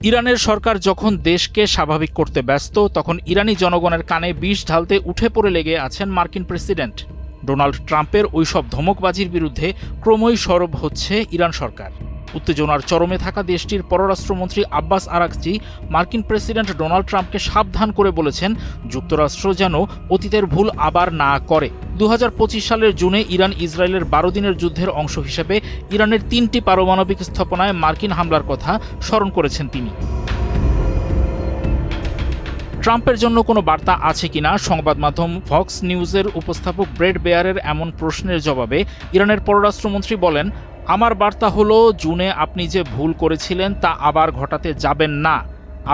ইরানের সরকার যখন দেশকে স্বাভাবিক করতে ব্যস্ত, তখন ইরানি জনগণের কানে বিষ ঢালতে উঠে পড়ে লেগে আছেন মার্কিন প্রেসিডেন্ট। ডোনাল্ড ট্রাম্পের ওইসব ধমকবাজির বিরুদ্ধে ক্রমই সরব হচ্ছে ইরান সরকার। উত্তেজনার চরমে থাকা দেশটির পররাষ্ট্রমন্ত্রী আব্বাস আরাকচি মার্কিন প্রেসিডেন্ট ডোনাল্ড ট্রাম্পকে সাবধান করে বলেছেন, যুক্তরাষ্ট্র যেন অতীতের ভুল আবার না করে। 2025 সালের জুনে ইরান ইসরায়েলের 12 দিনের যুদ্ধের অংশ হিসেবে ইরানের 3টি পারমাণবিক স্থাপনায় মার্কিন হামলার কথা স্মরণ করেছেন তিনি। ট্রাম্পের জন্য কোনো বার্তা আছে কিনা সংবাদ মাধ্যম ফক্স নিউজের উপস্থাপক ব্রেড বেয়ারের এমন প্রশ্নের জবাবে ইরানের পররাষ্ট্রমন্ত্রী বলেন, আমার বার্তা হলো, জুনে আপনি যে ভুল করেছিলেন তা আবার ঘটাতে যাবেন না।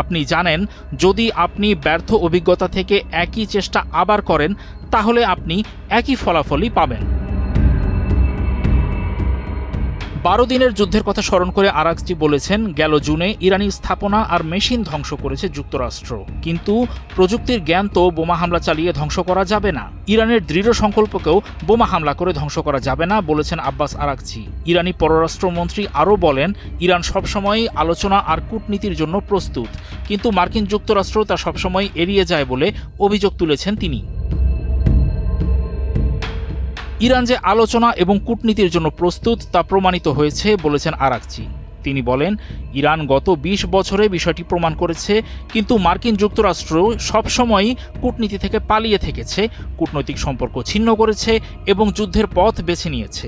আপনি জানেন, যদি আপনি ব্যর্থ অভিজ্ঞতা থেকে একই চেষ্টা আবার করেন, তাহলে আপনি একই ফলাফলই পাবেন। 12 দিনের যুদ্ধের কথা স্মরণ করে আরাকচি বলেছেন, গেল জুনে ইরানি স্থাপনা আর মেশিন ধ্বংস করেছে যুক্তরাষ্ট্র, কিন্তু প্রযুক্তির জ্ঞান তো বোমা হামলা চালিয়ে ধ্বংস করা যাবে না। ইরানের দৃঢ় সংকল্পকেও বোমা হামলা করে ধ্বংস করা যাবে না বলেছেন আব্বাস আরাকচি। ইরানি পররাষ্ট্রমন্ত্রী আরও বলেন, ইরান সবসময়ই আলোচনা আর কূটনীতির জন্য প্রস্তুত, কিন্তু মার্কিন যুক্তরাষ্ট্র তা সবসময় এড়িয়ে যায় বলে অভিযোগ তুলেছেন তিনি। ইরান যে আলোচনা এবং কূটনীতির জন্য প্রস্তুত তা প্রমাণিত হয়েছে বলেছেন আরাকচি। তিনি বলেন, ইরান গত 20 বছরে বিষয়টি প্রমাণ করেছে, কিন্তু মার্কিন যুক্তরাষ্ট্র সবসময়ই কূটনীতি থেকে পালিয়ে থেকেছে, কূটনৈতিক সম্পর্ক ছিন্ন করেছে এবং যুদ্ধের পথ বেছে নিয়েছে।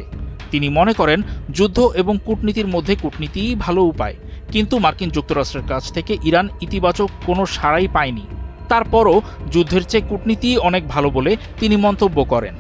তিনি মনে করেন, যুদ্ধ এবং কূটনীতির মধ্যে কূটনীতিই ভালো উপায়, কিন্তু মার্কিন যুক্তরাষ্ট্রের কাছ থেকে ইরান ইতিবাচক কোনো সাড়াই পায়নি। তারপরও যুদ্ধের চেয়ে কূটনীতিই অনেক ভালো বলে তিনি মন্তব্য করেন।